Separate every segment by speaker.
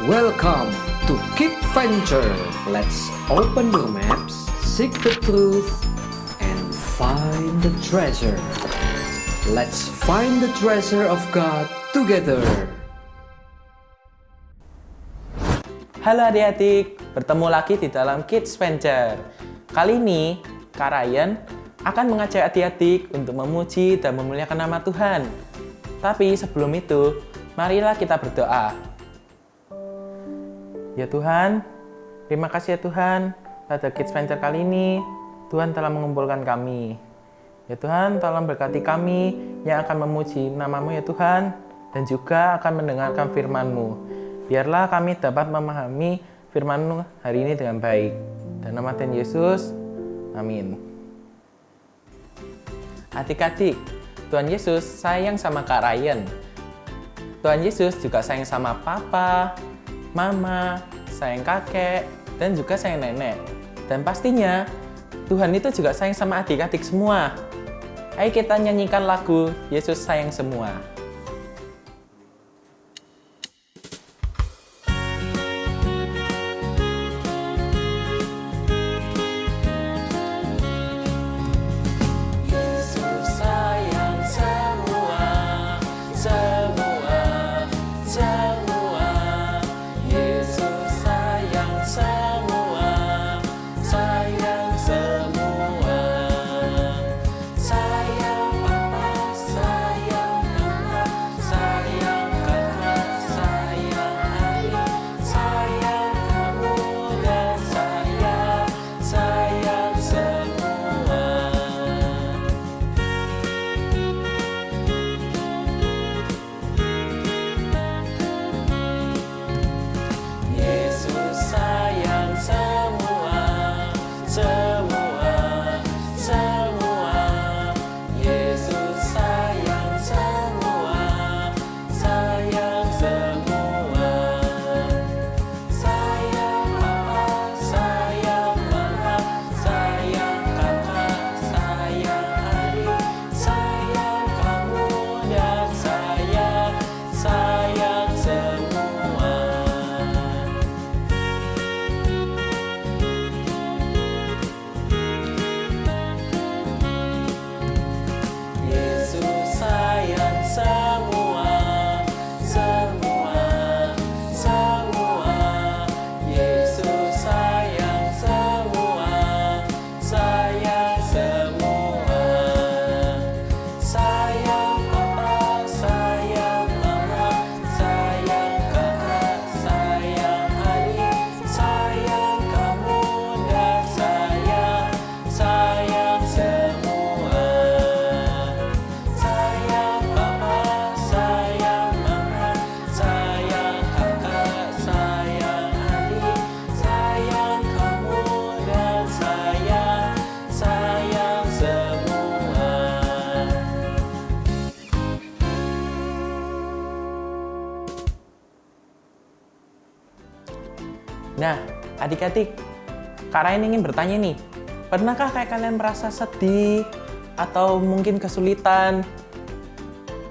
Speaker 1: Welcome to Keep Venture. Let's open your maps, seek the truth, and find the treasure. Let's find the treasure of God together.
Speaker 2: Halo adik-adik, bertemu lagi di dalam Kids Venture. Kali ini, Kak Ryan akan mengajak adik-adik untuk memuji dan memuliakan nama Tuhan. Tapi sebelum itu, marilah kita berdoa. Ya Tuhan, terima kasih ya Tuhan, pada Kids Venture kali ini, Tuhan telah mengumpulkan kami. Ya Tuhan, tolong berkati kami yang akan memuji nama-Mu ya Tuhan, dan juga akan mendengarkan firman-Mu. Biarlah kami dapat memahami firman-Mu hari ini dengan baik. Dan nama Tuhan Yesus, amin. Adik-adik, Tuhan Yesus sayang sama Kak Ryan. Tuhan Yesus juga sayang sama Papa, Mama, sayang kakek, dan juga sayang nenek. Dan pastinya, Tuhan itu juga sayang sama adik-adik semua. Ayo kita nyanyikan lagu Yesus Sayang Semua. Nah, adik-adik, Kak Ryan ingin bertanya nih, pernahkah kayak kalian merasa sedih atau mungkin kesulitan?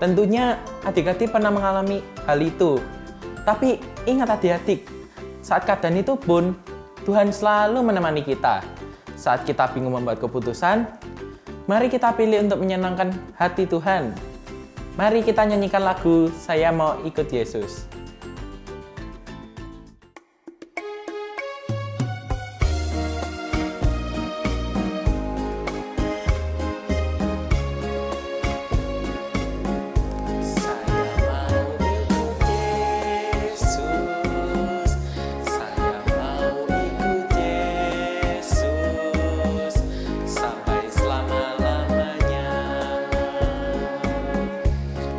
Speaker 2: Tentunya adik-adik pernah mengalami hal itu. Tapi ingat adik-adik, saat keadaan itu pun Tuhan selalu menemani kita. Saat kita bingung membuat keputusan, mari kita pilih untuk menyenangkan hati Tuhan. Mari kita nyanyikan lagu Saya Mau Ikut Yesus.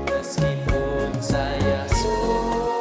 Speaker 3: Meskipun saya sulit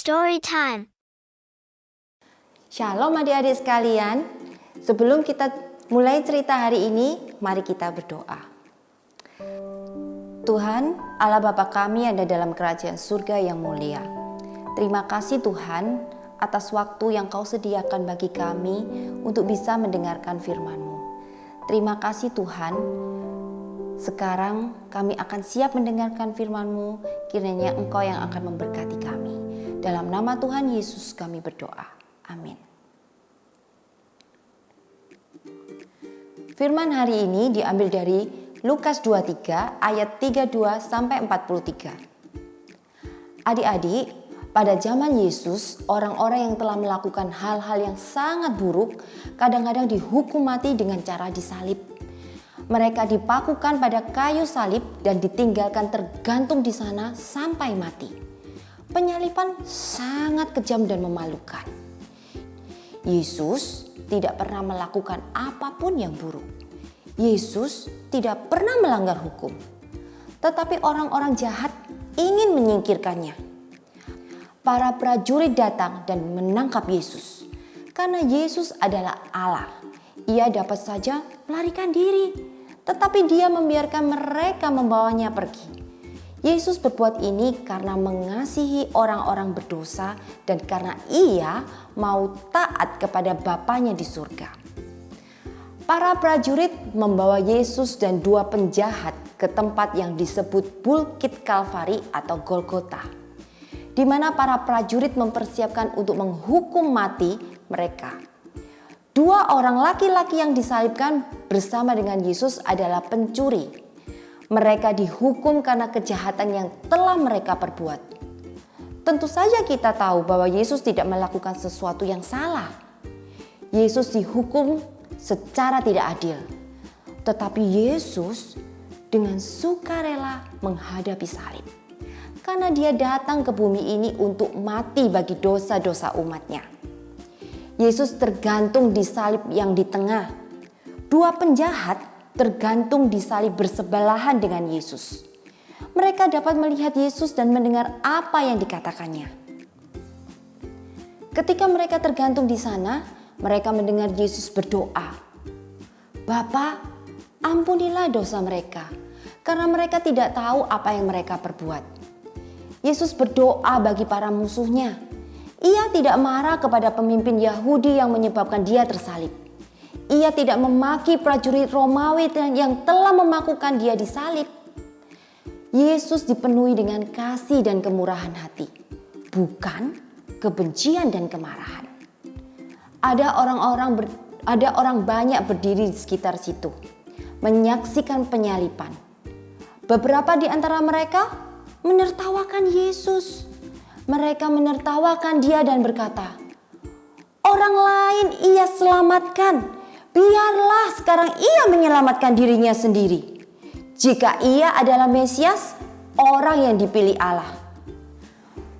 Speaker 3: story time.
Speaker 4: Shalom adik-adik sekalian. Sebelum kita mulai cerita hari ini, mari kita berdoa. Tuhan, Allah Bapa kami ada dalam kerajaan surga yang mulia. Terima kasih Tuhan atas waktu yang Kau sediakan bagi kami untuk bisa mendengarkan firman-Mu. Terima kasih Tuhan. Sekarang kami akan siap mendengarkan firman-Mu, kiranya Engkau yang akan memberkati kami. Dalam nama Tuhan Yesus kami berdoa. Amin. Firman hari ini diambil dari Lukas 23 ayat 32 sampai 43. Adik-adik, pada zaman Yesus, orang-orang yang telah melakukan hal-hal yang sangat buruk kadang-kadang dihukum mati dengan cara disalib. Mereka dipakukan pada kayu salib dan ditinggalkan tergantung di sana sampai mati. Penyaliban sangat kejam dan memalukan. Yesus tidak pernah melakukan apapun yang buruk. Yesus tidak pernah melanggar hukum. Tetapi orang-orang jahat ingin menyingkirkannya. Para prajurit datang dan menangkap Yesus. Karena Yesus adalah Allah. Ia dapat saja melarikan diri. Tetapi dia membiarkan mereka membawanya pergi. Yesus berbuat ini karena mengasihi orang-orang berdosa dan karena ia mau taat kepada Bapanya di surga. Para prajurit membawa Yesus dan dua penjahat ke tempat yang disebut Bukit Kalvari atau Golgota, di mana para prajurit mempersiapkan untuk menghukum mati mereka. Dua orang laki-laki yang disalibkan bersama dengan Yesus adalah pencuri. Mereka dihukum karena kejahatan yang telah mereka perbuat. Tentu saja kita tahu bahwa Yesus tidak melakukan sesuatu yang salah. Yesus dihukum secara tidak adil. Tetapi Yesus dengan sukarela menghadapi salib. Karena dia datang ke bumi ini untuk mati bagi dosa-dosa umatnya. Yesus tergantung di salib yang di tengah. Dua penjahat tergantung di salib bersebelahan dengan Yesus. Mereka dapat melihat Yesus dan mendengar apa yang dikatakannya. Ketika mereka tergantung di sana, mereka mendengar Yesus berdoa, "Bapa, ampunilah dosa mereka, karena mereka tidak tahu apa yang mereka perbuat." Yesus berdoa bagi para musuhnya. Ia tidak marah kepada pemimpin Yahudi yang menyebabkan dia tersalib. Ia tidak memaki prajurit Romawi yang telah memakukan dia disalib. Yesus dipenuhi dengan kasih dan kemurahan hati, bukan kebencian dan kemarahan. Ada orang banyak berdiri di sekitar situ, menyaksikan penyaliban. Beberapa di antara mereka menertawakan Yesus. Mereka menertawakan dia dan berkata, "Orang lain ia selamatkan, biarlah sekarang ia menyelamatkan dirinya sendiri. Jika ia adalah Mesias, orang yang dipilih Allah."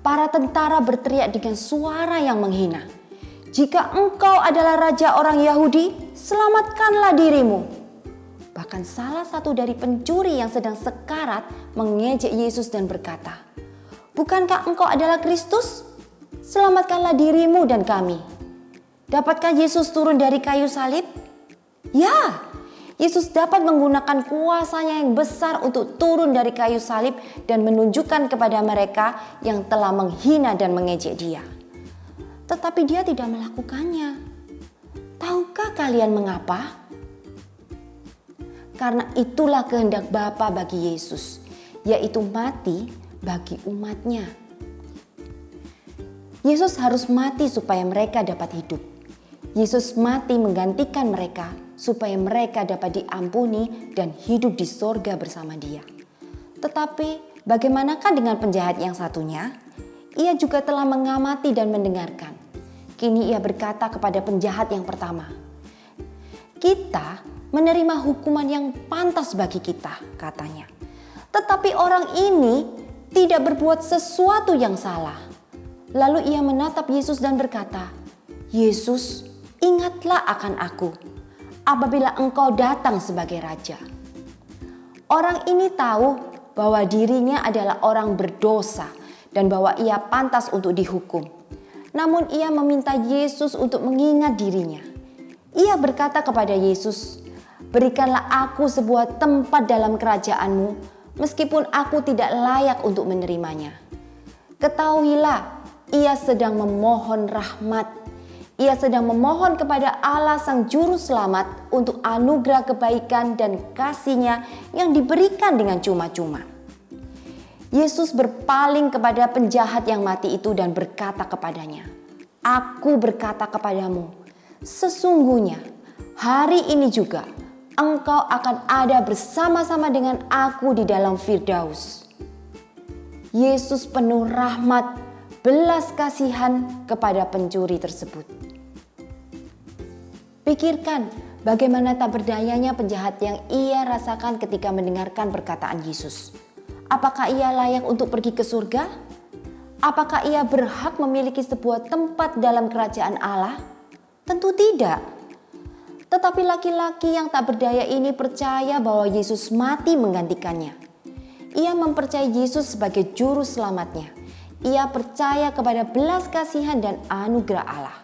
Speaker 4: Para tentara berteriak dengan suara yang menghina, "Jika engkau adalah raja orang Yahudi, selamatkanlah dirimu." Bahkan salah satu dari pencuri yang sedang sekarat mengejek Yesus dan berkata, "Bukankah engkau adalah Kristus? Selamatkanlah dirimu dan kami." Dapatkah Yesus turun dari kayu salib? Ya, Yesus dapat menggunakan kuasanya yang besar untuk turun dari kayu salib dan menunjukkan kepada mereka yang telah menghina dan mengejek dia. Tetapi dia tidak melakukannya. Tahukah kalian mengapa? Karena itulah kehendak Bapa bagi Yesus, yaitu mati bagi umatnya. Yesus harus mati supaya mereka dapat hidup. Yesus mati menggantikan mereka supaya mereka dapat diampuni dan hidup di sorga bersama dia. Tetapi bagaimanakah dengan penjahat yang satunya? Ia juga telah mengamati dan mendengarkan. Kini ia berkata kepada penjahat yang pertama, "Kita menerima hukuman yang pantas bagi kita," katanya. "Tetapi orang ini tidak berbuat sesuatu yang salah." Lalu ia menatap Yesus dan berkata, "Yesus, ingatlah akan aku apabila engkau datang sebagai raja." Orang ini tahu bahwa dirinya adalah orang berdosa dan bahwa ia pantas untuk dihukum. Namun ia meminta Yesus untuk mengingat dirinya. Ia berkata kepada Yesus, "Berikanlah aku sebuah tempat dalam kerajaan-Mu, meskipun aku tidak layak untuk menerimanya." Ketahuilah, ia sedang memohon rahmat. Ia sedang memohon kepada Allah Sang Juru Selamat untuk anugerah kebaikan dan kasih-Nya yang diberikan dengan cuma-cuma. Yesus berpaling kepada penjahat yang mati itu dan berkata kepadanya, "Aku berkata kepadamu, sesungguhnya hari ini juga engkau akan ada bersama-sama dengan aku di dalam Firdaus." Yesus penuh rahmat, belas kasihan kepada pencuri tersebut. Pikirkan bagaimana tak berdayanya penjahat yang ia rasakan ketika mendengarkan perkataan Yesus. Apakah ia layak untuk pergi ke surga? Apakah ia berhak memiliki sebuah tempat dalam kerajaan Allah? Tentu tidak. Tetapi laki-laki yang tak berdaya ini percaya bahwa Yesus mati menggantikannya. Ia mempercayai Yesus sebagai juru selamatnya. Ia percaya kepada belas kasihan dan anugerah Allah.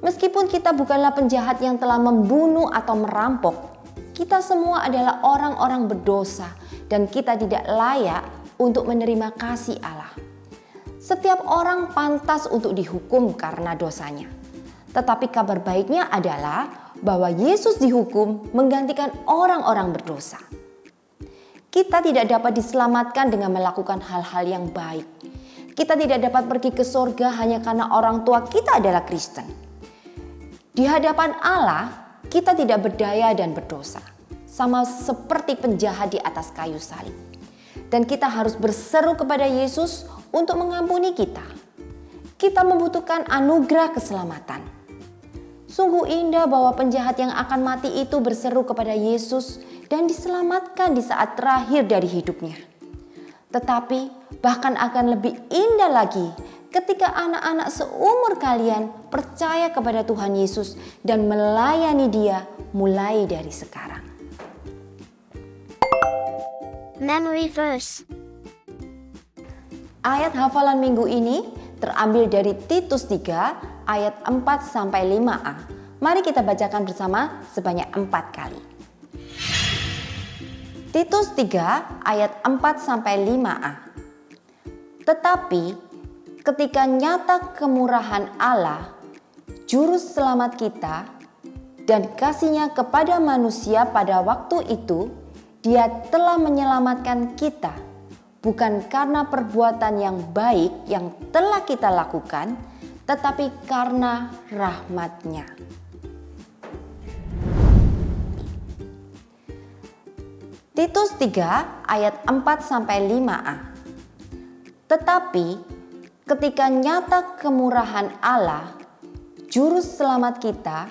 Speaker 4: Meskipun kita bukanlah penjahat yang telah membunuh atau merampok, kita semua adalah orang-orang berdosa dan kita tidak layak untuk menerima kasih Allah. Setiap orang pantas untuk dihukum karena dosanya. Tetapi kabar baiknya adalah bahwa Yesus dihukum menggantikan orang-orang berdosa. Kita tidak dapat diselamatkan dengan melakukan hal-hal yang baik. Kita tidak dapat pergi ke surga hanya karena orang tua kita adalah Kristen. Di hadapan Allah, kita tidak berdaya dan berdosa, sama seperti penjahat di atas kayu salib. Dan kita harus berseru kepada Yesus untuk mengampuni kita. Kita membutuhkan anugerah keselamatan. Sungguh indah bahwa penjahat yang akan mati itu berseru kepada Yesus dan diselamatkan di saat terakhir dari hidupnya. Tetapi bahkan akan lebih indah lagi ketika anak-anak seumur kalian percaya kepada Tuhan Yesus dan melayani Dia mulai dari sekarang.
Speaker 3: Memory verse.
Speaker 4: Ayat hafalan minggu ini terambil dari Titus 3 ayat 4-5a. Mari kita bacakan bersama sebanyak 4 kali. Titus 3 ayat 4-5a. Tetapi ketika nyata kemurahan Allah, Juru Selamat kita, dan kasih-Nya kepada manusia pada waktu itu, Dia telah menyelamatkan kita, bukan karena perbuatan yang baik yang telah kita lakukan, tetapi karena rahmat-Nya. Titus 3 ayat 4-5a. Tetapi ketika nyata kemurahan Allah, Juru Selamat kita,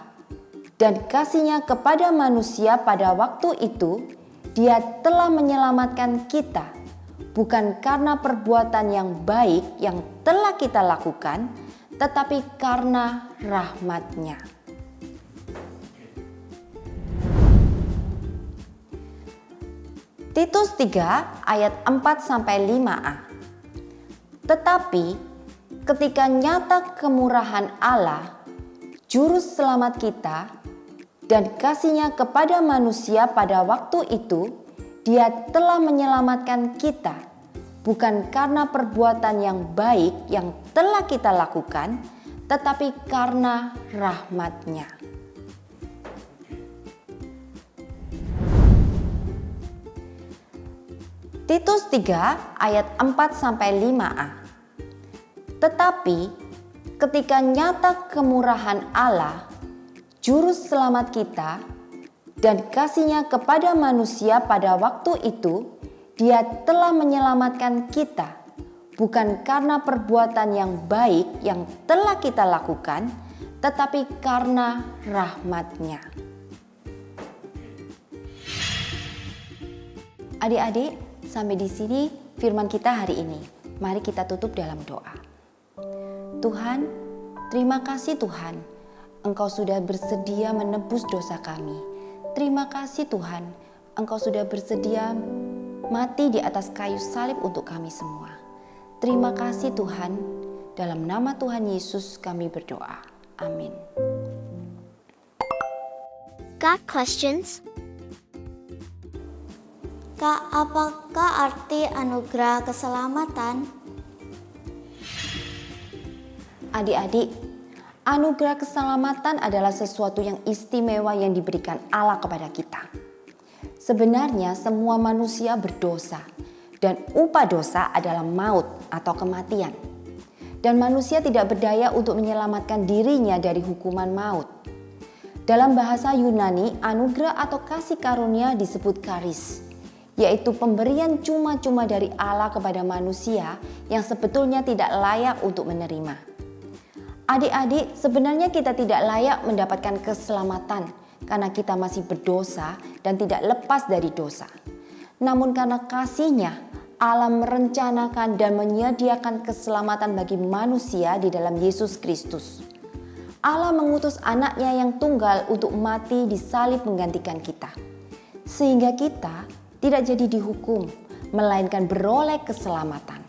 Speaker 4: dan kasih-Nya kepada manusia pada waktu itu, Dia telah menyelamatkan kita, bukan karena perbuatan yang baik yang telah kita lakukan, tetapi karena rahmat-Nya. Titus 3 ayat 4-5a. Tetapi ketika nyata kemurahan Allah, Juru Selamat kita, dan kasih-Nya kepada manusia pada waktu itu, Dia telah menyelamatkan kita, bukan karena perbuatan yang baik yang telah kita lakukan, tetapi karena rahmat-Nya. Titus 3 ayat 4-5a. Tetapi ketika nyata kemurahan Allah, Juru Selamat kita, dan kasih-Nya kepada manusia pada waktu itu, Dia telah menyelamatkan kita, bukan karena perbuatan yang baik yang telah kita lakukan, tetapi karena rahmat-Nya. Adik-adik, sampai di sini firman kita hari ini. Mari kita tutup dalam doa. Tuhan, terima kasih Tuhan, Engkau sudah bersedia menebus dosa kami. Terima kasih Tuhan, Engkau sudah bersedia mati di atas kayu salib untuk kami semua. Terima kasih Tuhan, dalam nama Tuhan Yesus kami berdoa. Amin.
Speaker 3: Got questions?
Speaker 5: Kak, apakah arti anugerah keselamatan?
Speaker 4: Adik-adik, anugerah keselamatan adalah sesuatu yang istimewa yang diberikan Allah kepada kita. Sebenarnya semua manusia berdosa dan upah dosa adalah maut atau kematian. Dan manusia tidak berdaya untuk menyelamatkan dirinya dari hukuman maut. Dalam bahasa Yunani, anugerah atau kasih karunia disebut charis, yaitu pemberian cuma-cuma dari Allah kepada manusia yang sebetulnya tidak layak untuk menerima. Adik-adik, sebenarnya kita tidak layak mendapatkan keselamatan karena kita masih berdosa dan tidak lepas dari dosa. Namun karena kasih-Nya, Allah merencanakan dan menyediakan keselamatan bagi manusia di dalam Yesus Kristus. Allah mengutus anaknya yang tunggal untuk mati di salib menggantikan kita. Sehingga kita tidak jadi dihukum, melainkan beroleh keselamatan.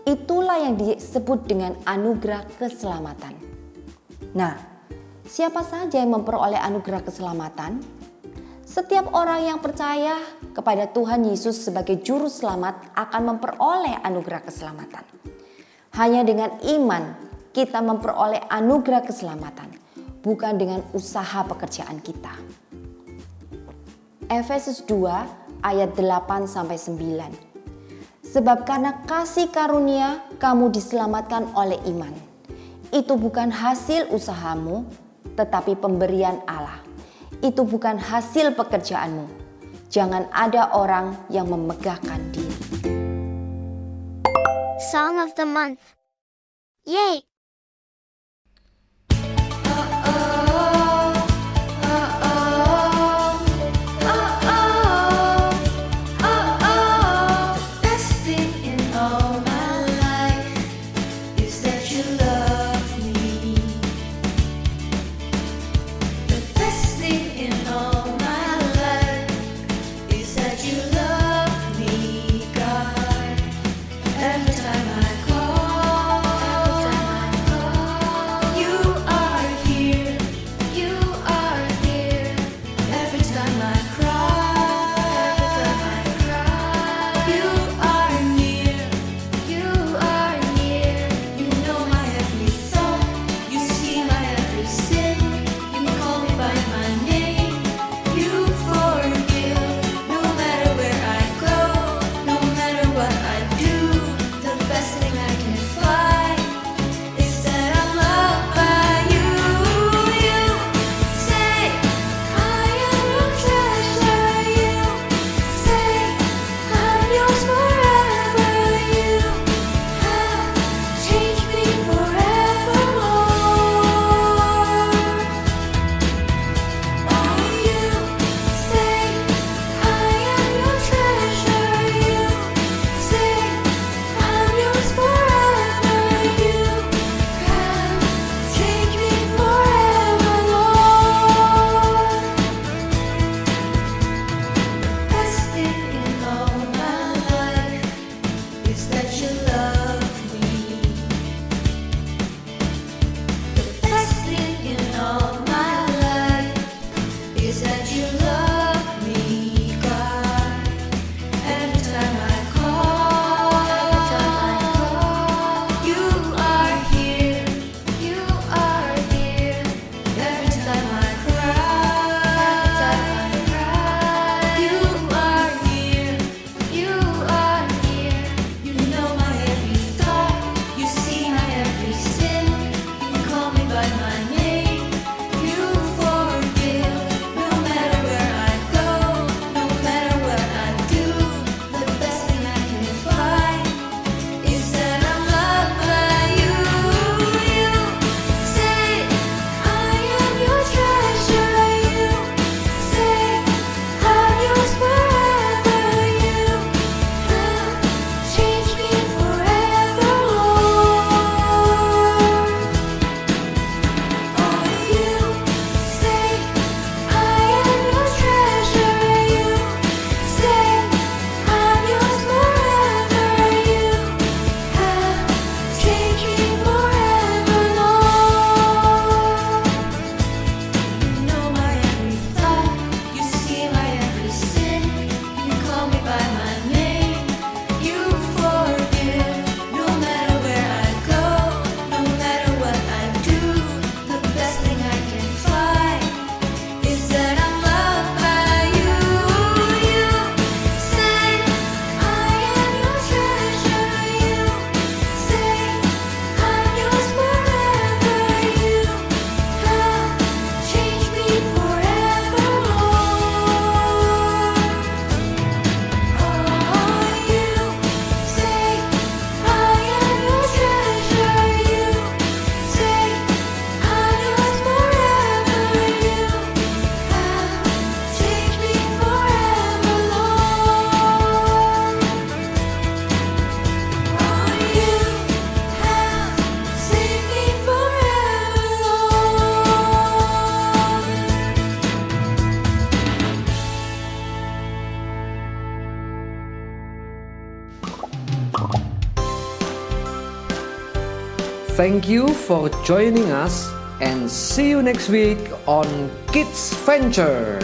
Speaker 4: Itulah yang disebut dengan anugerah keselamatan. Nah, siapa saja yang memperoleh anugerah keselamatan? Setiap orang yang percaya kepada Tuhan Yesus sebagai juru selamat akan memperoleh anugerah keselamatan. Hanya dengan iman kita memperoleh anugerah keselamatan, bukan dengan usaha pekerjaan kita. Efesus 2 ayat 8-9. Sebab karena kasih karunia kamu diselamatkan oleh iman. Itu bukan hasil usahamu, tetapi pemberian Allah. Itu bukan hasil pekerjaanmu. Jangan ada orang yang memegahkan diri.
Speaker 3: Song of the month. Yay!
Speaker 5: Every time I call,
Speaker 1: Thank you for joining us and see you next week on Kids Venture.